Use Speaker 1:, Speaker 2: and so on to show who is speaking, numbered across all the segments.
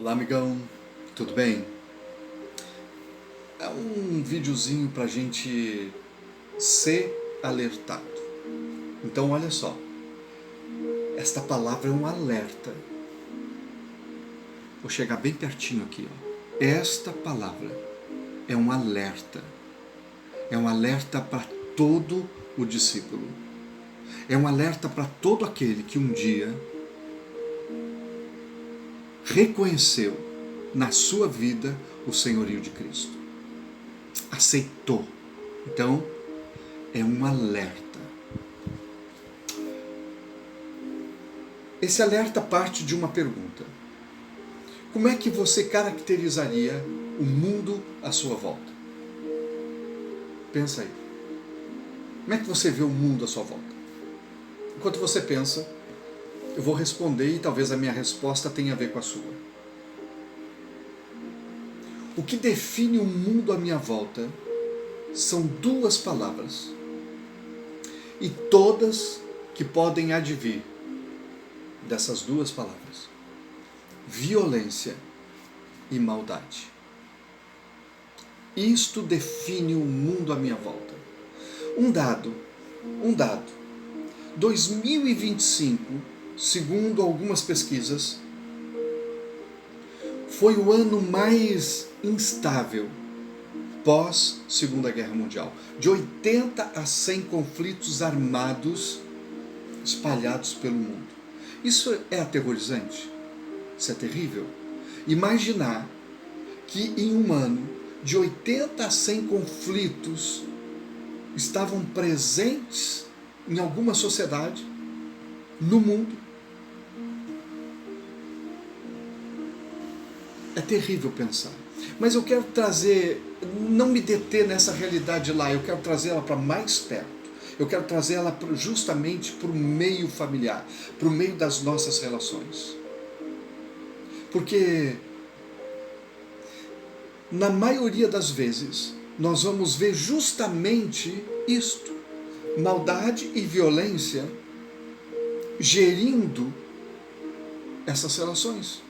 Speaker 1: Olá, amigão, tudo bem? É um videozinho pra gente ser alertado. Então, olha só, esta palavra é um alerta. Vou chegar bem pertinho aqui, ó. Esta palavra é um alerta. É um alerta para todo o discípulo. É um alerta para todo aquele que um dia reconheceu na sua vida o senhorio de Cristo. Aceitou. Então, é um alerta. Esse alerta parte de uma pergunta. Como é que você caracterizaria o mundo à sua volta? Pensa aí. Como é que você vê o mundo à sua volta? Enquanto você pensa, eu vou responder e talvez a minha resposta tenha a ver com a sua. O que define o mundo à minha volta são duas palavras. E todas que podem advir dessas duas palavras: violência e maldade. Isto define o mundo à minha volta. Um dado. 2025, segundo algumas pesquisas, foi o ano mais instável pós Segunda Guerra Mundial. De 80 a 100 conflitos armados espalhados pelo mundo. Isso é aterrorizante? Isso é terrível? Imaginar que em um ano de 80 a 100 conflitos estavam presentes em alguma sociedade no mundo. É terrível pensar. Mas eu quero trazer, não me deter nessa realidade lá, eu quero trazer ela para mais perto. Eu quero trazer ela justamente para o meio familiar, para o meio das nossas relações. Porque, na maioria das vezes, nós vamos ver justamente isto: maldade e violência gerindo essas relações,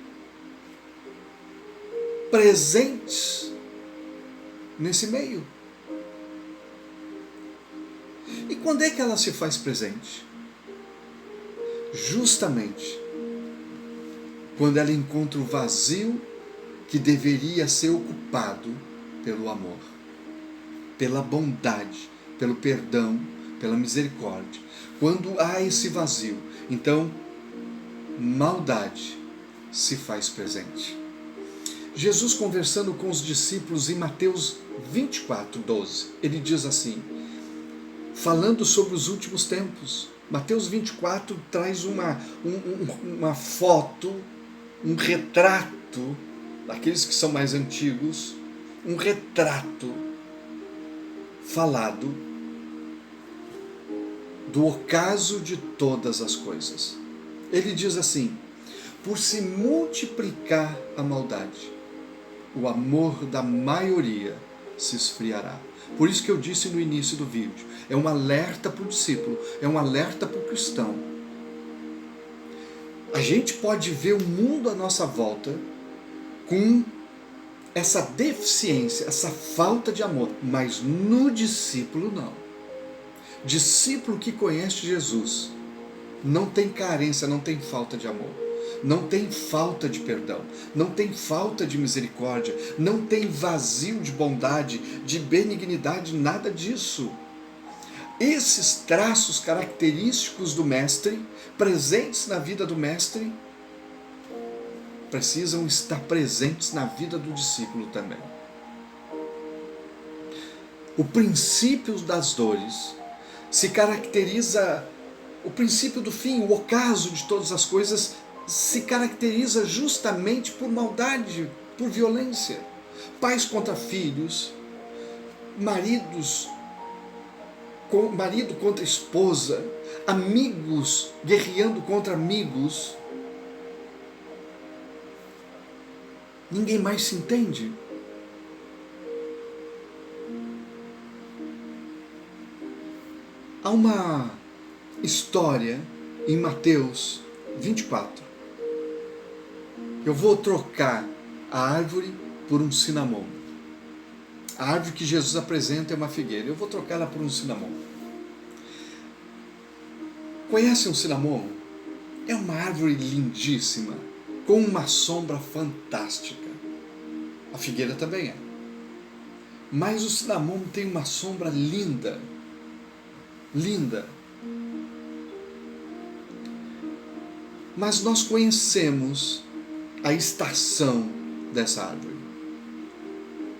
Speaker 1: presentes nesse meio. E quando é que ela se faz presente? Justamente quando ela encontra o vazio que deveria ser ocupado pelo amor, pela bondade, pelo perdão, pela misericórdia. Quando há esse vazio, então maldade se faz presente. Jesus, conversando com os discípulos em Mateus 24:12, ele diz assim, falando sobre os últimos tempos. Mateus 24 traz uma foto, um retrato, daqueles que são mais antigos, um retrato falado do ocaso de todas as coisas. Ele diz assim: por se multiplicar a maldade, o amor da maioria se esfriará. Por isso que eu disse no início do vídeo, é um alerta para o discípulo, é um alerta para o cristão. A gente pode ver o mundo à nossa volta com essa deficiência, essa falta de amor, mas no discípulo não. Discípulo que conhece Jesus não tem carência, não tem falta de amor, não tem falta de perdão, não tem falta de misericórdia, não tem vazio de bondade, de benignidade, nada disso. Esses traços característicos do mestre, presentes na vida do mestre, precisam estar presentes na vida do discípulo também. O princípio das dores se caracteriza, o princípio do fim, o ocaso de todas as coisas, se caracteriza justamente por maldade, por violência. Pais contra filhos, marido contra esposa, amigos guerreando contra amigos. Ninguém mais se entende. Há uma história em Mateus 24 Eu vou trocar a árvore por um cinamomo. A árvore que Jesus apresenta é uma figueira. Eu vou trocar ela por um cinamomo. Conhece um cinamomo? É uma árvore lindíssima, com uma sombra fantástica. A figueira também é. Mas o cinamomo tem uma sombra linda. Linda. Mas nós conhecemos a estação dessa árvore.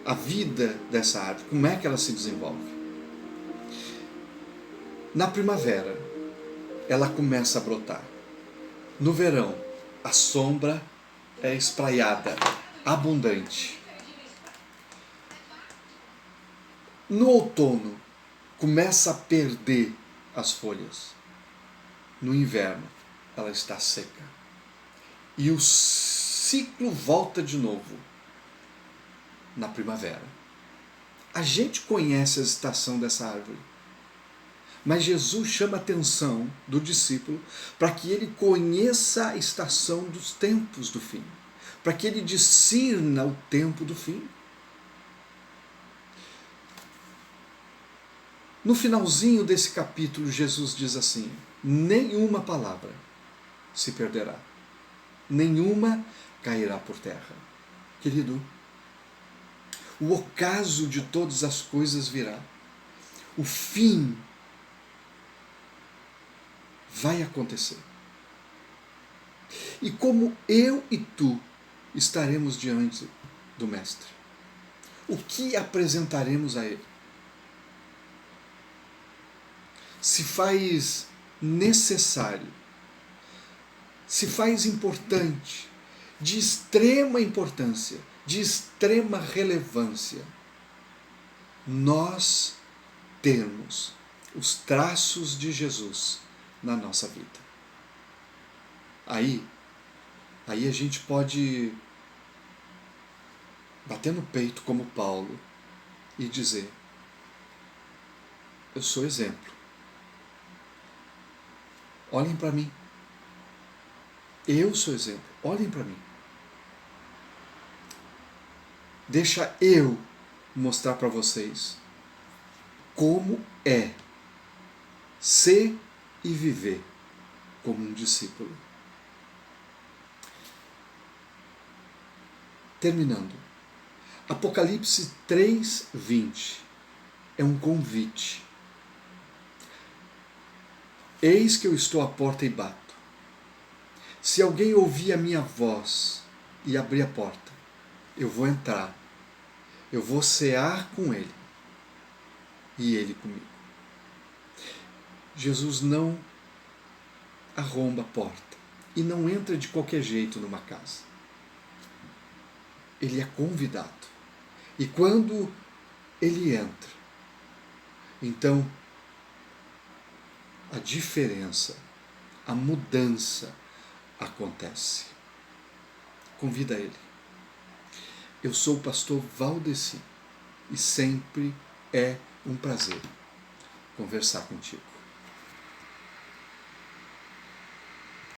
Speaker 1: A vida dessa árvore. Como é que ela se desenvolve? Na primavera, ela começa a brotar. No verão, a sombra é espraiada, abundante. No outono, começa a perder as folhas. No inverno, ela está seca. E o ciclo volta de novo na primavera. A gente conhece a estação dessa árvore. Mas Jesus chama a atenção do discípulo para que ele conheça a estação dos tempos do fim, para que ele discirna o tempo do fim. No finalzinho desse capítulo, Jesus diz assim: nenhuma palavra se perderá, nenhuma cairá por terra. Querido, o ocaso de todas as coisas virá, o fim vai acontecer. E como eu e tu estaremos diante do Mestre? O que apresentaremos a Ele? Se faz necessário, se faz importante, de extrema importância, de extrema relevância, nós termos os traços de Jesus na nossa vida. Aí a gente pode bater no peito como Paulo e dizer: eu sou exemplo. Olhem para mim. Eu sou exemplo. Olhem para mim. Deixa eu mostrar para vocês como é ser e viver como um discípulo. Terminando, Apocalipse 3:20 é um convite. Eis que eu estou à porta e bato. Se alguém ouvir a minha voz e abrir a porta, eu vou entrar, eu vou cear com ele e ele comigo. Jesus não arromba a porta e não entra de qualquer jeito numa casa. Ele é convidado. E quando ele entra, então a diferença, a mudança acontece. Convida ele. Eu sou o pastor Valdeci e sempre é um prazer conversar contigo.